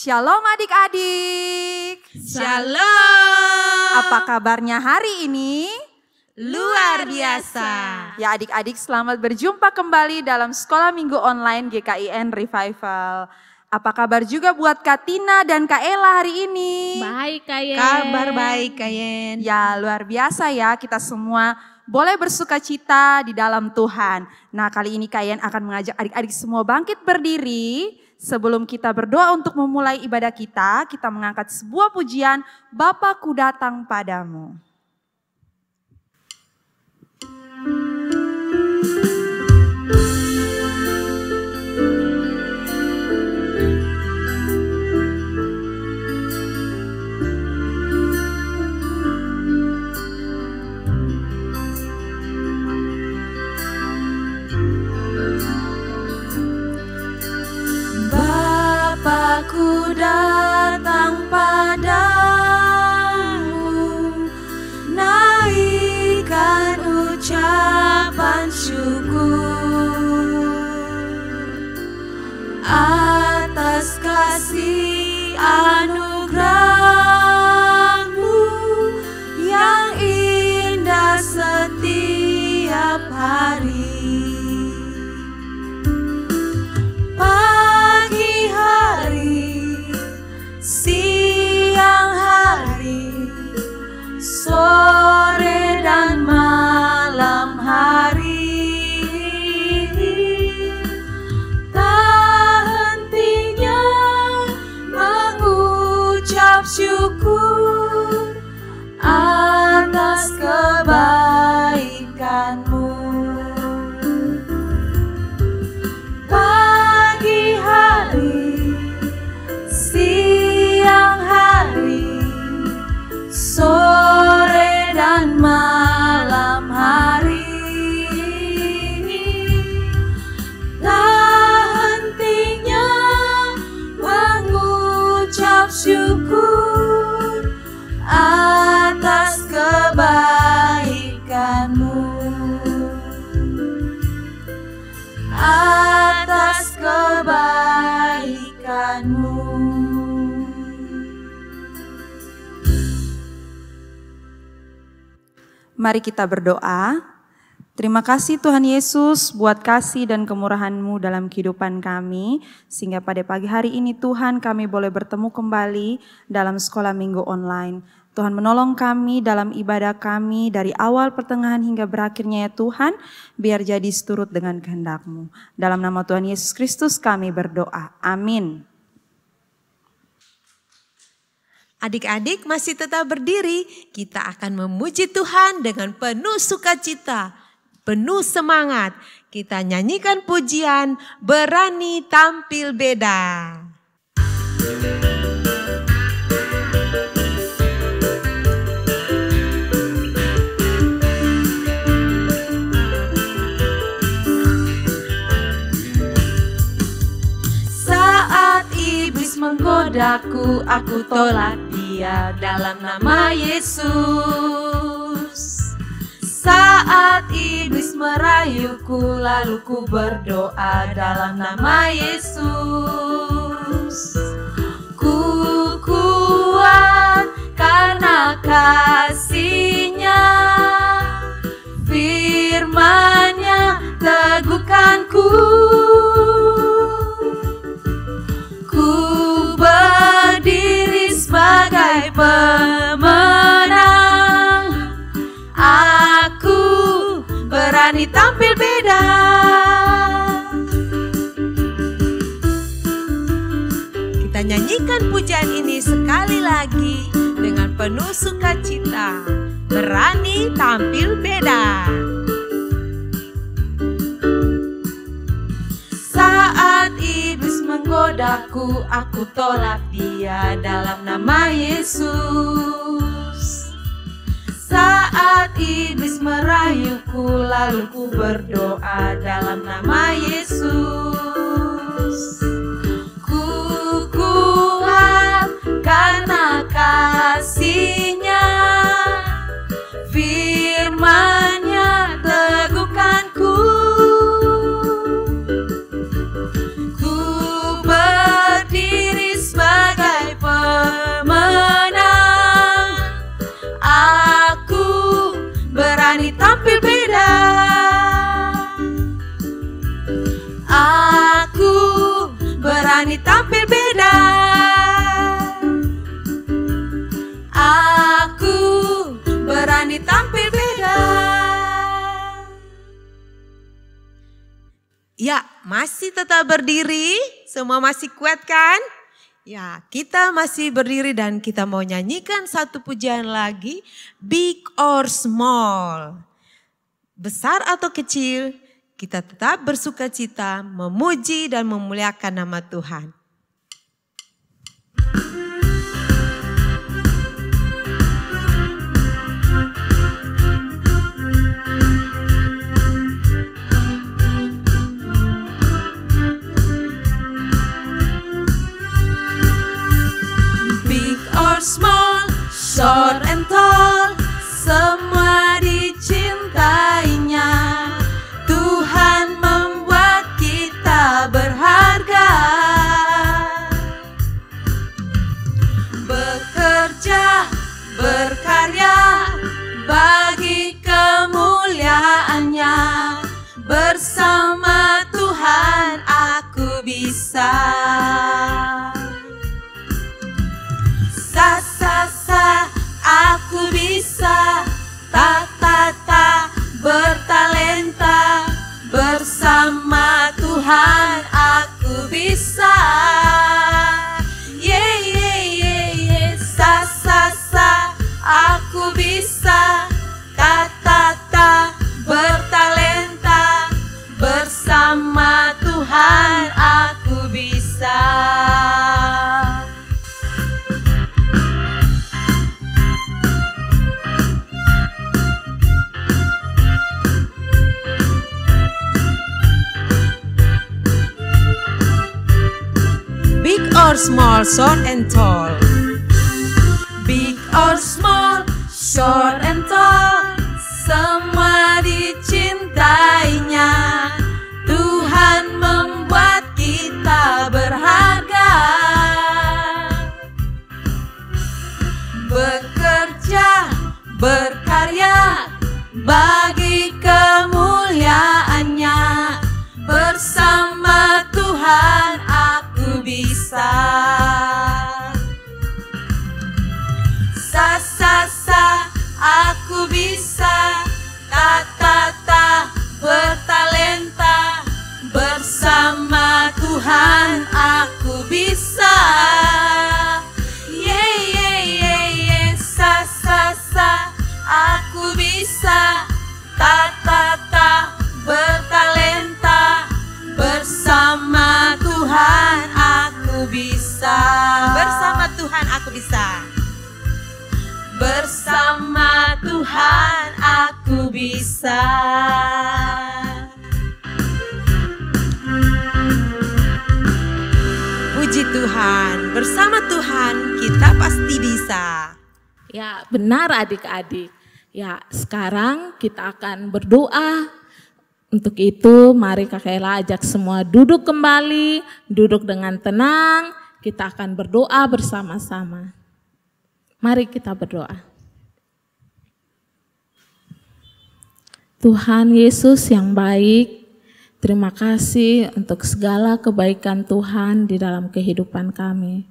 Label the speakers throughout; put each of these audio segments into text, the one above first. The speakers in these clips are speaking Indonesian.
Speaker 1: Shalom adik-adik.
Speaker 2: Shalom.
Speaker 1: Apa kabarnya hari ini?
Speaker 2: Luar biasa.
Speaker 1: Ya adik-adik, selamat berjumpa kembali dalam Sekolah Minggu Online GKIN Revival. Apa kabar juga buat Kak Tina dan Kak Ella hari ini?
Speaker 2: Baik Kak Yen.
Speaker 3: Kabar baik Kak Yen.
Speaker 1: Ya luar biasa ya, kita semua boleh bersuka cita di dalam Tuhan. Nah kali ini Kak Yen akan mengajak adik-adik semua bangkit berdiri. Sebelum kita berdoa untuk memulai ibadah kita mengangkat sebuah pujian, Bapakku datang padamu.
Speaker 2: Bapakku datang padamu, naikkan ucapan syukur atas kasih anugerah-Mu yang indah setiap hari. Siang hari, sore dan malam hari, tak hentinya mengucap syukur atas kebaikan-Mu. Pagi hari, siang hari, sore dan malam hari, tak hentinya mengucap syukur atas kebaikan-Mu, atas kebaikan-Mu.
Speaker 1: Mari kita berdoa. Terima kasih Tuhan Yesus buat kasih dan kemurahan-Mu dalam kehidupan kami. Sehingga pada pagi hari ini Tuhan kami boleh bertemu kembali dalam Sekolah Minggu Online. Tuhan menolong kami dalam ibadah kami dari awal pertengahan hingga berakhirnya ya Tuhan. Biar jadi seturut dengan kehendak-Mu. Dalam nama Tuhan Yesus Kristus kami berdoa. Amin.
Speaker 3: Adik-adik masih tetap berdiri, kita akan memuji Tuhan dengan penuh sukacita, penuh semangat. Kita nyanyikan pujian, berani tampil beda.
Speaker 2: Saat iblis menggodaku, aku tolak dia dalam nama Yesus. Saat iblis merayuku, lalu ku berdoa dalam nama Yesus. Ku kuat karena kasih-Nya, firman-Nya teguhkanku. Berdiri sebagai pemenang, aku berani tampil beda.
Speaker 3: Kita nyanyikan pujian ini sekali lagi dengan penuh sukacita, berani tampil beda.
Speaker 2: Saat iblis menggodaku, aku tolak dia dalam nama Yesus. Saat iblis merayuku, lalu ku berdoa dalam nama Yesus. Ku kuat karena kasih-Nya, firman-Nya teguhkanku. Ku berdiri sebagai berani tampil beda.
Speaker 3: Ya, masih tetap berdiri, semua masih kuat kan? Ya, kita masih berdiri dan kita mau nyanyikan satu pujian lagi, Big or Small. Besar atau kecil, kita tetap bersuka cita, memuji dan memuliakan nama Tuhan.
Speaker 2: Small, short and tall, semua dicintainya. Tuhan membuat kita berharga. Bekerja, berkarya bagi kemuliaannya. Bersama Tuhan aku bisa. Sa, aku bisa. Ta, bertalenta. Bersama Tuhan aku bisa. Sa, aku bisa. Ta, bertalenta. Bersama Tuhan aku bisa.
Speaker 3: Big or small, short and tall.
Speaker 2: Big or small, short and tall, semua dicintainya. Tuhan membuat kita berharga. Bekerja, berkarya bagi kemuliaannya. Bersama Tuhan aku bisa. Sa, aku bisa. Ta, bertalenta. Bersama Tuhan aku bisa. Sa, aku bisa. Ta, bertalenta. Bersama Tuhan aku bisa.
Speaker 3: Bersama Tuhan aku bisa.
Speaker 2: Bersama Tuhan aku bisa.
Speaker 3: Puji Tuhan, bersama Tuhan kita pasti bisa.
Speaker 4: Ya, benar adik-adik. Ya, sekarang kita akan berdoa. Untuk itu, mari Kak Ella ajak semua duduk kembali, duduk dengan tenang. Kita akan berdoa bersama-sama. Mari kita berdoa. Tuhan Yesus yang baik, terima kasih untuk segala kebaikan Tuhan di dalam kehidupan kami.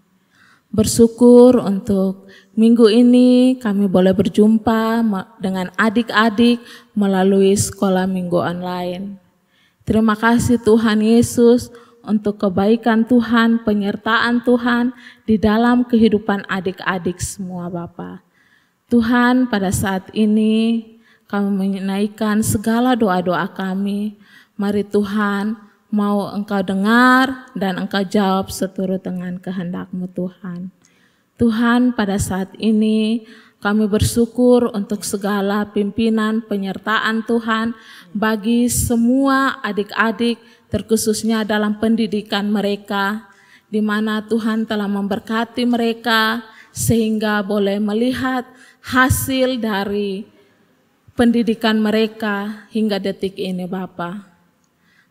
Speaker 4: Bersyukur untuk minggu ini kami boleh berjumpa dengan adik-adik melalui sekolah minggu online. Terima kasih Tuhan Yesus untuk kebaikan Tuhan, penyertaan Tuhan di dalam kehidupan adik-adik semua Bapa. Tuhan, pada saat ini kami menaikkan segala doa-doa kami. Mari Tuhan, mau Engkau dengar dan Engkau jawab seturut dengan kehendak-Mu Tuhan. Tuhan, pada saat ini kami bersyukur untuk segala pimpinan penyertaan Tuhan bagi semua adik-adik, terkhususnya dalam pendidikan mereka, di mana Tuhan telah memberkati mereka sehingga boleh melihat hasil dari pendidikan mereka hingga detik ini Bapa.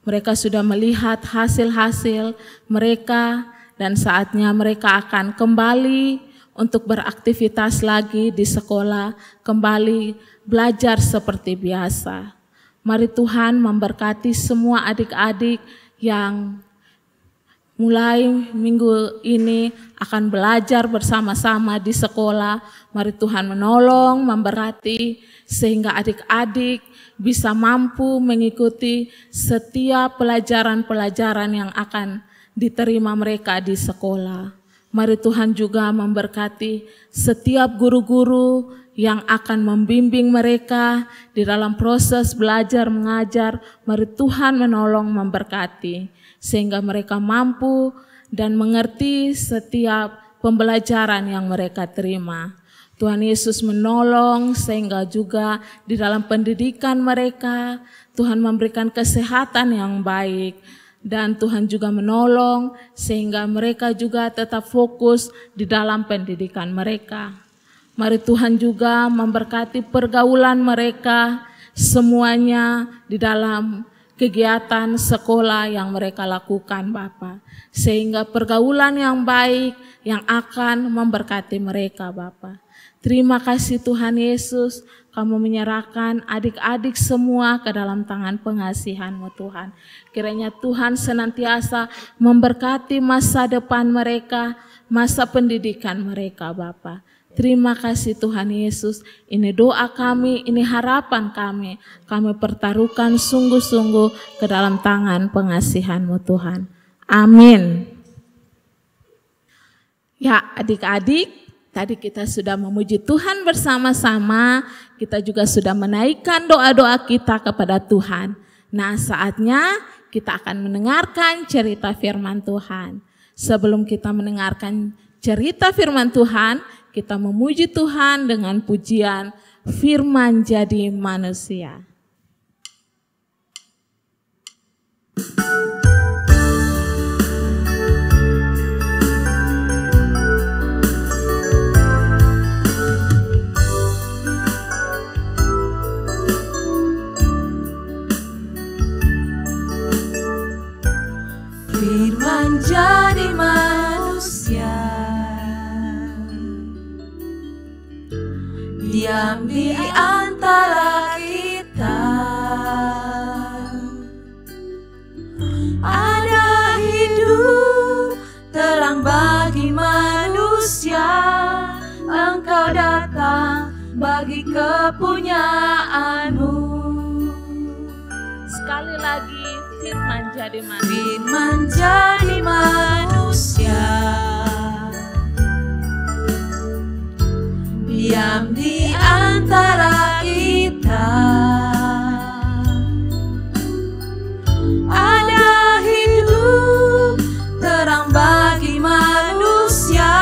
Speaker 4: Mereka sudah melihat hasil-hasil mereka dan saatnya mereka akan kembali untuk beraktivitas lagi di sekolah, kembali belajar seperti biasa. Mari Tuhan memberkati semua adik-adik yang mulai minggu ini akan belajar bersama-sama di sekolah. Mari Tuhan menolong, memberkati, sehingga adik-adik bisa mampu mengikuti setiap pelajaran-pelajaran yang akan diterima mereka di sekolah. Mari Tuhan juga memberkati setiap guru-guru yang akan membimbing mereka di dalam proses belajar mengajar. Mari Tuhan menolong, memberkati, sehingga mereka mampu dan mengerti setiap pembelajaran yang mereka terima. Tuhan Yesus menolong sehingga juga di dalam pendidikan mereka, Tuhan memberikan kesehatan yang baik. Dan Tuhan juga menolong sehingga mereka juga tetap fokus di dalam pendidikan mereka. Mari Tuhan juga memberkati pergaulan mereka semuanya di dalam kegiatan sekolah yang mereka lakukan Bapa. Sehingga pergaulan yang baik yang akan memberkati mereka Bapa. Terima kasih Tuhan Yesus, kamu menyerahkan adik-adik semua ke dalam tangan pengasihan-Mu Tuhan. Kiranya Tuhan senantiasa memberkati masa depan mereka, masa pendidikan mereka Bapa. Terima kasih Tuhan Yesus, ini doa kami, ini harapan kami. Kami pertaruhkan sungguh-sungguh ke dalam tangan pengasihan-Mu Tuhan. Amin. Ya adik-adik, tadi kita sudah memuji Tuhan bersama-sama, kita juga sudah menaikkan doa-doa kita kepada Tuhan. Nah saatnya kita akan mendengarkan cerita firman Tuhan. Sebelum kita mendengarkan cerita firman Tuhan, kita memuji Tuhan dengan pujian Firman Jadi Manusia.
Speaker 2: Firman jadi manusia, diam di antara kita. Ada hidup terang bagi manusia, Engkau datang bagi kepunyaanmu.
Speaker 4: Sekali lagi, firman jadi manusia.
Speaker 2: Firman jadi manusia, diam di antara kita. Ada hidup terang bagi manusia,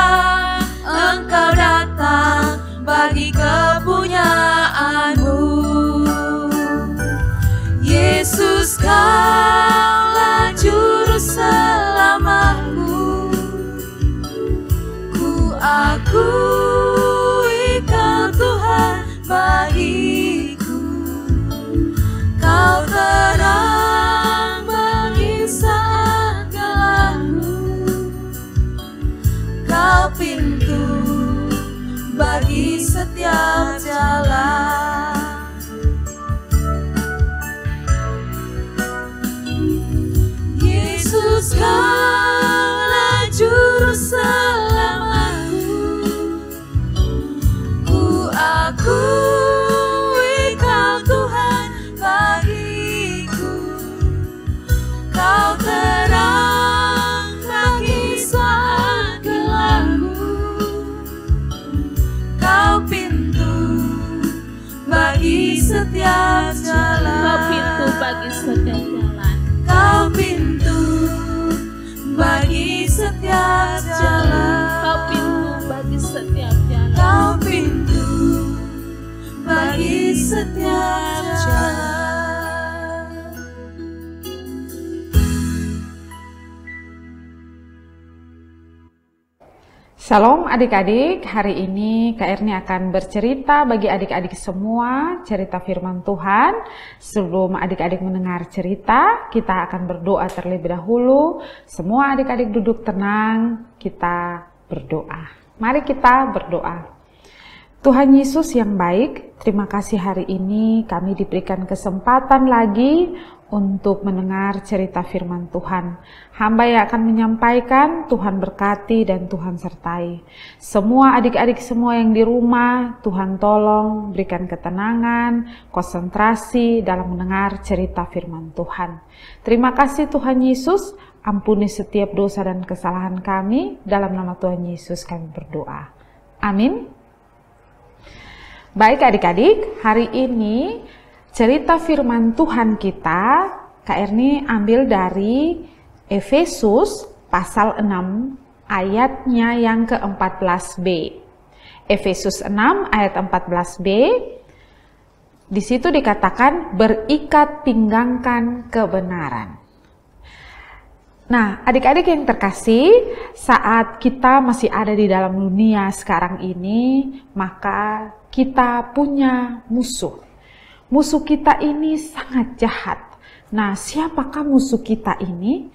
Speaker 2: Engkau datang bagi kepunyaanmu. Yesus, Kaulah juru selamatku, ku akui Kau Tuhan bagiku. Kau terang bagi saat gelapku, Kau pintu bagi setiap jalan. Yesus, Kaulah juru selamatku, ku akui Kau Tuhan bagiku. Kau terang bagi saat gelapku, Kau pintu bagi setiap jalan.
Speaker 4: Kau pintu bagi setiap jalan.
Speaker 2: Kau pintu bagi setiap jalan.
Speaker 4: Kau pintu bagi setiap jalan.
Speaker 2: Kau pintu bagi setiap jalan.
Speaker 5: Shalom adik-adik, hari ini Kak Erni akan bercerita bagi adik-adik semua cerita firman Tuhan. Sebelum adik-adik mendengar cerita, kita akan berdoa terlebih dahulu. Semua adik-adik duduk tenang, kita berdoa. Mari kita berdoa. Tuhan Yesus yang baik, terima kasih hari ini kami diberikan kesempatan lagi untuk mendengar cerita firman Tuhan. Hamba yang akan menyampaikan, Tuhan berkati dan Tuhan sertai. Semua adik-adik semua yang di rumah, Tuhan tolong berikan ketenangan, konsentrasi dalam mendengar cerita firman Tuhan. Terima kasih Tuhan Yesus, ampuni setiap dosa dan kesalahan kami. Dalam nama Tuhan Yesus kami berdoa. Amin. Baik adik-adik, hari ini cerita firman Tuhan kita, Kak Erni ambil dari Efesus pasal 6 ayatnya yang ke-14b. Efesus 6 ayat 14b, di situ dikatakan berikat pinggangkan kebenaran. Nah, adik-adik yang terkasih, saat kita masih ada di dalam dunia sekarang ini, maka kita punya musuh. Musuh kita ini sangat jahat. Nah, siapakah musuh kita ini?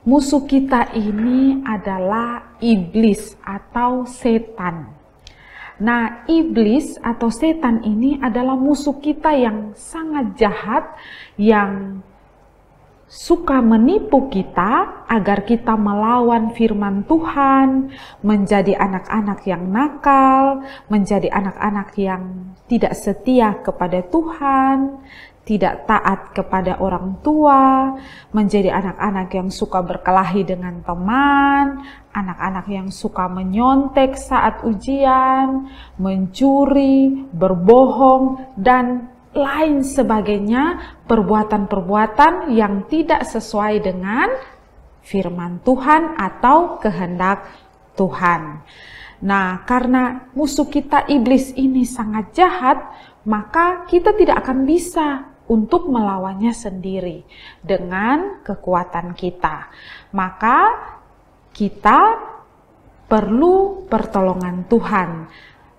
Speaker 5: Musuh kita ini adalah iblis atau setan. Nah, iblis atau setan ini adalah musuh kita yang sangat jahat, yang suka menipu kita agar kita melawan firman Tuhan, menjadi anak-anak yang nakal, menjadi anak-anak yang tidak setia kepada Tuhan, tidak taat kepada orang tua, menjadi anak-anak yang suka berkelahi dengan teman, anak-anak yang suka menyontek saat ujian, mencuri, berbohong, dan lain sebagainya, perbuatan-perbuatan yang tidak sesuai dengan firman Tuhan atau kehendak Tuhan. Nah, karena musuh kita iblis ini sangat jahat, maka kita tidak akan bisa untuk melawannya sendiri dengan kekuatan kita. Maka kita perlu pertolongan Tuhan.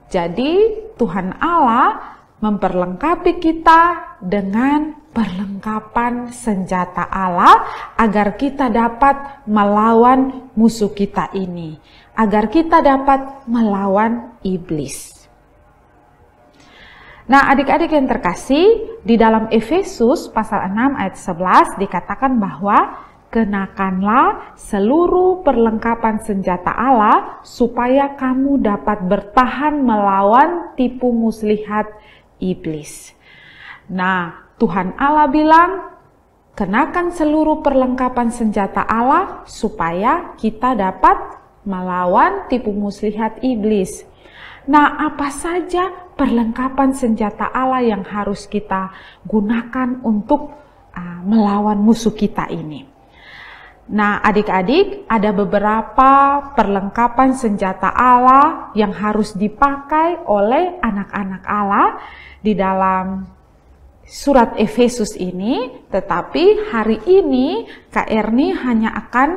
Speaker 5: Jadi Tuhan Allah memperlengkapi kita dengan perlengkapan senjata Allah agar kita dapat melawan musuh kita ini, agar kita dapat melawan iblis. Nah, adik-adik yang terkasih, di dalam Efesus pasal 6 ayat 11 dikatakan bahwa kenakanlah seluruh perlengkapan senjata Allah supaya kamu dapat bertahan melawan tipu muslihat iblis. Nah, Tuhan Allah bilang, kenakan seluruh perlengkapan senjata Allah supaya kita dapat melawan tipu muslihat iblis. Nah, apa saja perlengkapan senjata Allah yang harus kita gunakan untuk melawan musuh kita ini? Nah, adik-adik, ada beberapa perlengkapan senjata Allah yang harus dipakai oleh anak-anak Allah di dalam surat Efesus ini, tetapi hari ini Kak Erni hanya akan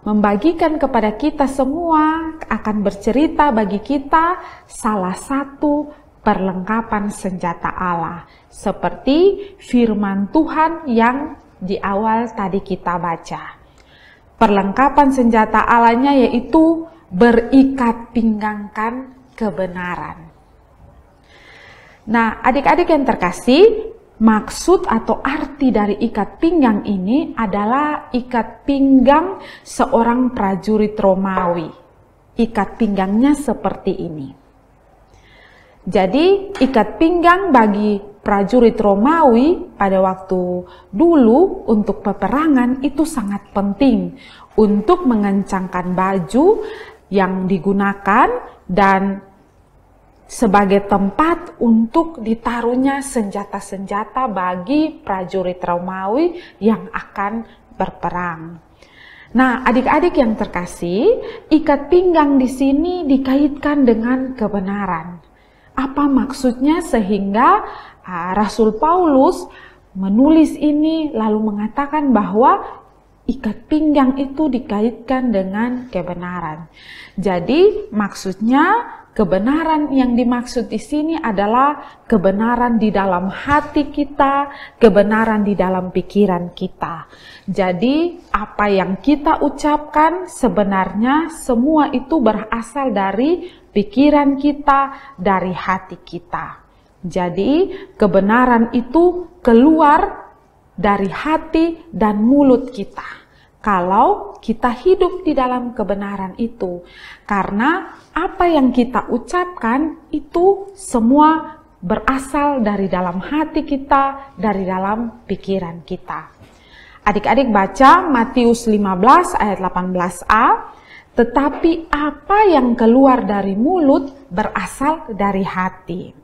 Speaker 5: membagikan kepada kita semua, akan bercerita bagi kita salah satu perlengkapan senjata Allah, seperti firman Tuhan yang di awal tadi kita baca. Perlengkapan senjata Allahnya yaitu berikat pinggangkan kebenaran. Nah, adik-adik yang terkasih, maksud atau arti dari ikat pinggang ini adalah ikat pinggang seorang prajurit Romawi. Ikat pinggangnya seperti ini. Jadi, ikat pinggang bagi prajurit Romawi pada waktu dulu untuk peperangan itu sangat penting untuk mengencangkan baju yang digunakan dan sebagai tempat untuk ditaruhnya senjata-senjata bagi prajurit Romawi yang akan berperang. Nah, adik-adik yang terkasih, ikat pinggang di sini dikaitkan dengan kebenaran. Apa maksudnya sehingga Rasul Paulus menulis ini lalu mengatakan bahwa ikat pinggang itu dikaitkan dengan kebenaran. Jadi maksudnya kebenaran yang dimaksud di sini adalah kebenaran di dalam hati kita, kebenaran di dalam pikiran kita. Jadi apa yang kita ucapkan sebenarnya semua itu berasal dari pikiran kita, dari hati kita. Jadi kebenaran itu keluar dari hati dan mulut kita. Kalau kita hidup di dalam kebenaran itu, karena apa yang kita ucapkan itu semua berasal dari dalam hati kita, dari dalam pikiran kita. Adik-adik baca Matius 15 ayat 18a, tetapi apa yang keluar dari mulut berasal dari hati.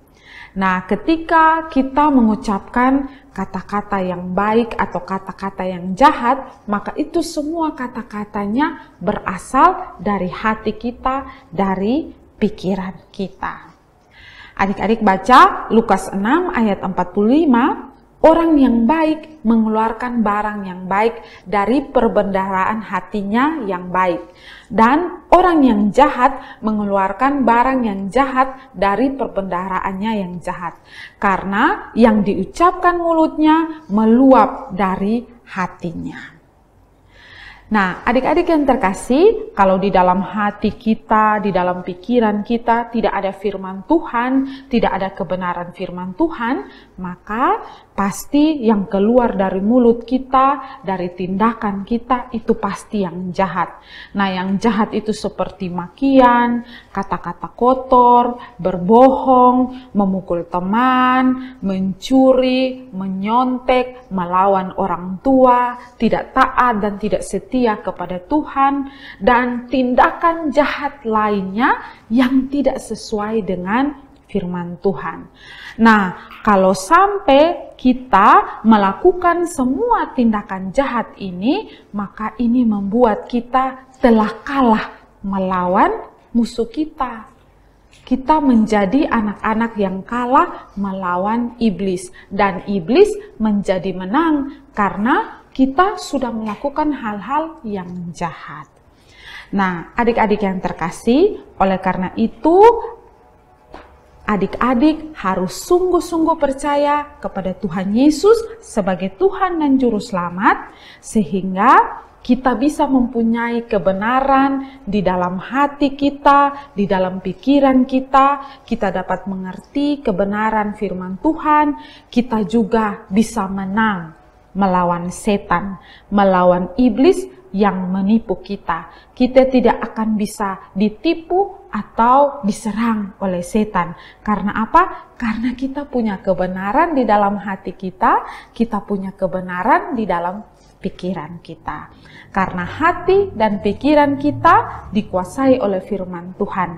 Speaker 5: Nah, ketika kita mengucapkan kata-kata yang baik atau kata-kata yang jahat, maka itu semua kata-katanya berasal dari hati kita, dari pikiran kita. Adik-adik baca Lukas 6 ayat 45, orang yang baik mengeluarkan barang yang baik dari perbendaharaan hatinya yang baik. Dan orang yang jahat mengeluarkan barang yang jahat dari perbendaharaannya yang jahat. Karena yang diucapkan mulutnya meluap dari hatinya. Nah, adik-adik yang terkasih, kalau di dalam hati kita, di dalam pikiran kita tidak ada firman Tuhan, tidak ada kebenaran firman Tuhan, maka pasti yang keluar dari mulut kita, dari tindakan kita, itu pasti yang jahat. Nah, yang jahat itu seperti makian, kata-kata kotor, berbohong, memukul teman, mencuri, menyontek, melawan orang tua, tidak taat dan tidak setia kepada Tuhan, dan tindakan jahat lainnya yang tidak sesuai dengan firman Tuhan. Nah, kalau sampai kita melakukan semua tindakan jahat ini, maka ini membuat kita telah kalah melawan musuh kita. Kita menjadi anak-anak yang kalah melawan iblis, dan iblis menjadi menang karena kita sudah melakukan hal-hal yang jahat. Nah, adik-adik yang terkasih, oleh karena itu adik-adik harus sungguh-sungguh percaya kepada Tuhan Yesus sebagai Tuhan dan Juru Selamat, sehingga kita bisa mempunyai kebenaran di dalam hati kita, di dalam pikiran kita. Kita dapat mengerti kebenaran firman Tuhan. Kita juga bisa menang melawan setan, melawan iblis yang menipu kita. Kita tidak akan bisa ditipu atau diserang oleh setan. Karena apa? Karena kita punya kebenaran di dalam hati kita, kita punya kebenaran di dalam pikiran kita. Karena hati dan pikiran kita dikuasai oleh firman Tuhan.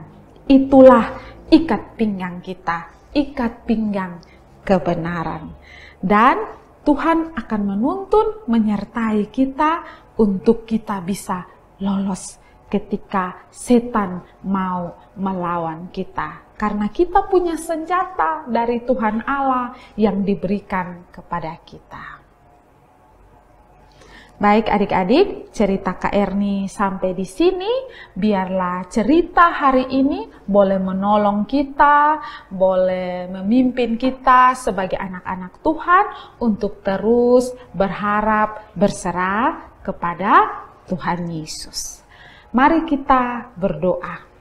Speaker 5: Itulah ikat pinggang kita, ikat pinggang kebenaran. Dan Tuhan akan menuntun, menyertai kita untuk kita bisa lolos ketika setan mau melawan kita. Karena kita punya senjata dari Tuhan Allah yang diberikan kepada kita. Baik adik-adik, cerita Kak Erni sampai di sini. Biarlah cerita hari ini boleh menolong kita, boleh memimpin kita sebagai anak-anak Tuhan untuk terus berharap, berserah kepada Tuhan Yesus. Mari kita berdoa.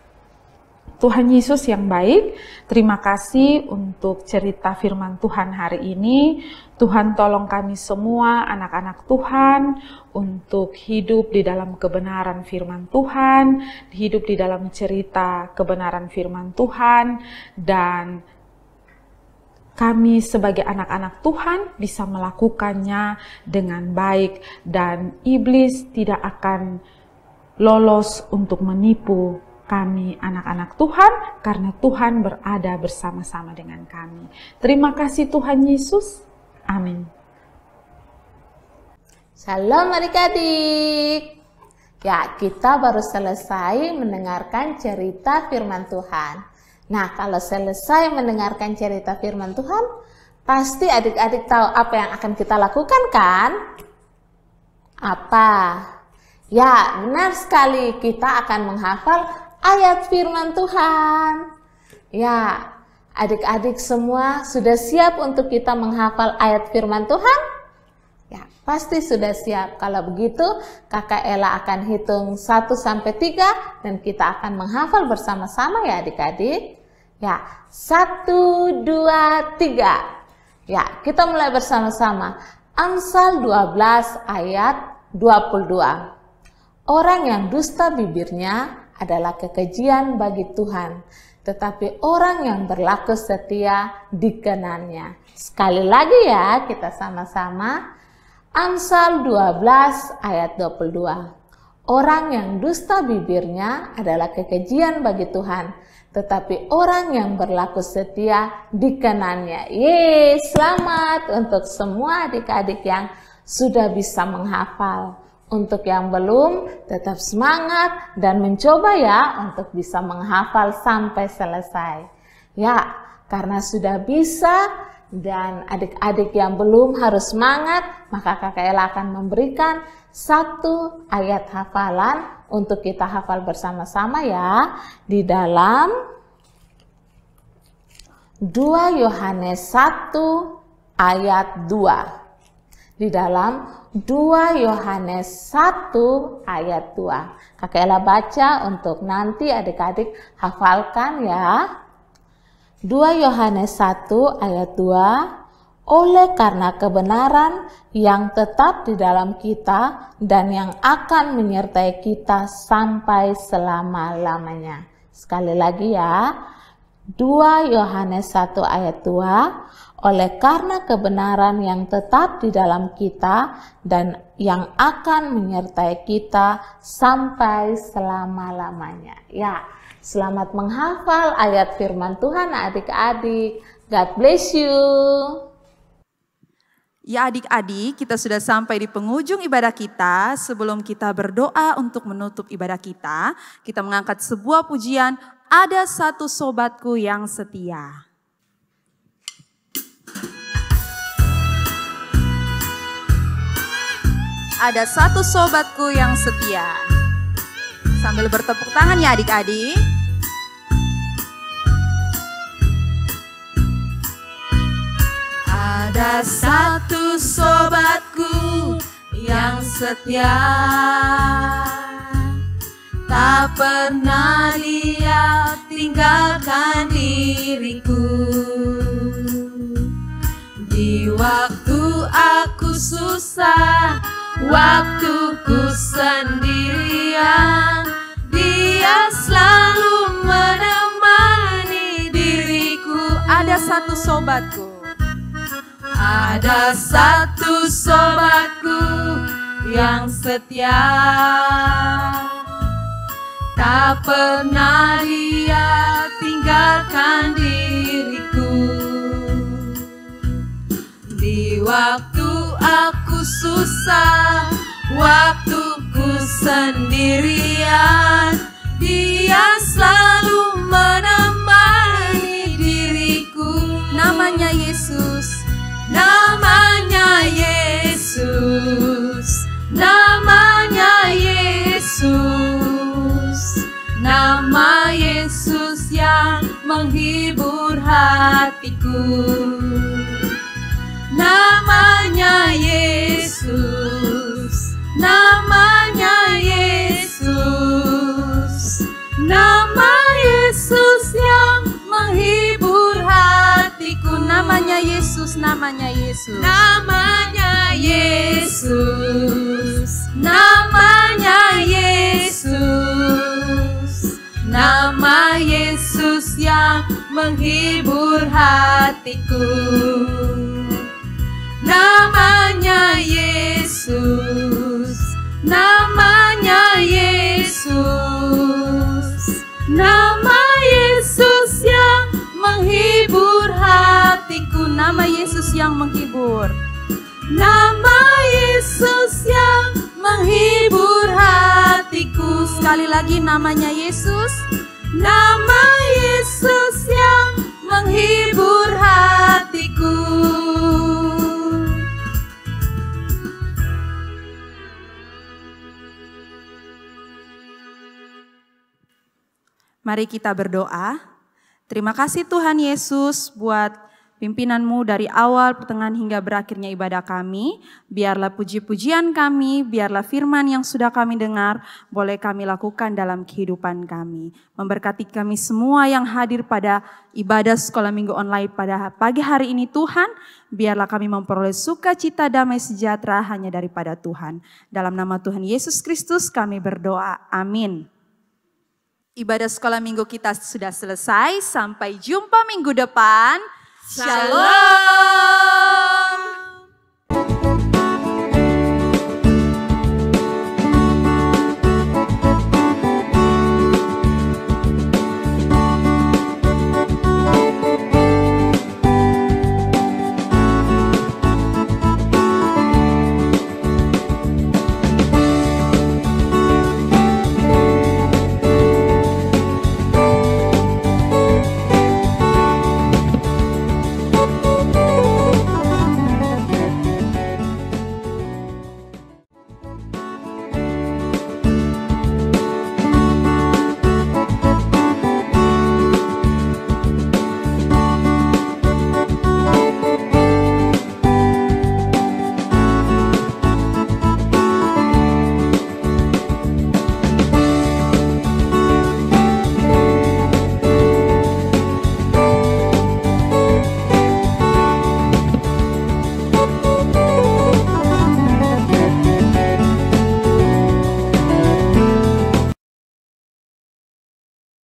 Speaker 5: Tuhan Yesus yang baik, terima kasih untuk cerita firman Tuhan hari ini. Tuhan tolong kami semua anak-anak Tuhan untuk hidup di dalam kebenaran firman Tuhan, hidup di dalam cerita kebenaran firman Tuhan, dan kami sebagai anak-anak Tuhan bisa melakukannya dengan baik, dan iblis tidak akan lolos untuk menipu kami anak-anak Tuhan, karena Tuhan berada bersama-sama dengan kami. Terima kasih Tuhan Yesus. Amin.
Speaker 4: Shalom adik-adik. Ya, kita baru selesai mendengarkan cerita firman Tuhan. Nah, kalau selesai mendengarkan cerita firman Tuhan, pasti adik-adik tahu apa yang akan kita lakukan kan? Apa? Ya, benar sekali, kita akan menghafal ayat firman Tuhan. Ya, adik-adik semua sudah siap untuk kita menghafal ayat firman Tuhan? Ya, pasti sudah siap. Kalau begitu, Kakak Ella akan hitung 1-3 dan kita akan menghafal bersama-sama ya adik-adik. Ya, 1, 2, 3. Ya, kita mulai bersama-sama. Amsal 12 ayat 22. Orang yang dusta bibirnya adalah kekejian bagi Tuhan, tetapi orang yang berlaku setia dikenannya. Sekali lagi ya, kita sama-sama. Amsal 12 ayat 22. Orang yang dusta bibirnya adalah kekejian bagi Tuhan, tetapi orang yang berlaku setia dikenannya. Yeay, selamat untuk semua adik-adik yang sudah bisa menghafal. Untuk yang belum, tetap semangat dan mencoba ya untuk bisa menghafal sampai selesai. Ya, karena sudah bisa dan adik-adik yang belum harus semangat, maka Kakak Ella akan memberikan satu ayat hafalan untuk kita hafal bersama-sama ya. Di dalam 2 Yohanes 1 ayat 2. Di dalam 2 Yohanes 1 ayat 2. Kakak Ella baca untuk nanti adik-adik hafalkan ya. 2 Yohanes 1 ayat 2. Oleh karena kebenaran yang tetap di dalam kita dan yang akan menyertai kita sampai selama-lamanya. Sekali lagi ya. 2 Yohanes 1 ayat 2. Oleh karena kebenaran yang tetap di dalam kita dan yang akan menyertai kita sampai selama-lamanya. Ya, selamat menghafal ayat firman Tuhan adik-adik. God bless you.
Speaker 1: Ya adik-adik, kita sudah sampai di penghujung ibadah kita. Sebelum kita berdoa untuk menutup ibadah kita mengangkat sebuah pujian, Ada Satu Sobatku Yang Setia. Ada satu sobatku yang setia. Sambil bertepuk tangan ya adik-adik.
Speaker 2: Ada satu sobatku yang setia, tak pernah dia tinggalkan diriku. Di waktu aku susah, waktuku sendirian, dia selalu menemani diriku.
Speaker 1: Ada satu sobatku.
Speaker 2: Ada satu sobatku yang setia, tak pernah dia tinggalkan diriku. Di waktu aku susah, waktuku sendirian, dia selalu menemani diriku.
Speaker 1: Namanya Yesus.
Speaker 2: Namanya Yesus. Namanya Yesus. Nama Yesus yang menghibur hatiku. Namanya Yesus. Namanya Yesus. Nama Yesus yang menghibur hatiku.
Speaker 1: Namanya Yesus, namanya Yesus.
Speaker 2: Namanya Yesus. Namanya Yesus. Nama Yesus yang menghibur hatiku. Namanya Yesus. Namanya Yesus. Nama Yesus yang menghibur hatiku.
Speaker 1: Nama Yesus yang menghibur.
Speaker 2: Nama Yesus yang menghibur hatiku.
Speaker 1: Sekali lagi namanya Yesus.
Speaker 2: Nama Yesus yang menghibur hatiku.
Speaker 1: Mari kita berdoa. Terima kasih Tuhan Yesus buat Pimpinan-Mu dari awal, pertengahan hingga berakhirnya ibadah kami. Biarlah puji-pujian kami, biarlah firman yang sudah kami dengar boleh kami lakukan dalam kehidupan kami. Memberkati kami semua yang hadir pada ibadah sekolah minggu online pada pagi hari ini Tuhan. Biarlah kami memperoleh sukacita, damai, sejahtera hanya daripada Tuhan. Dalam nama Tuhan Yesus Kristus kami berdoa. Amin. Ibadah sekolah minggu kita sudah selesai. Sampai jumpa minggu depan. Shalom.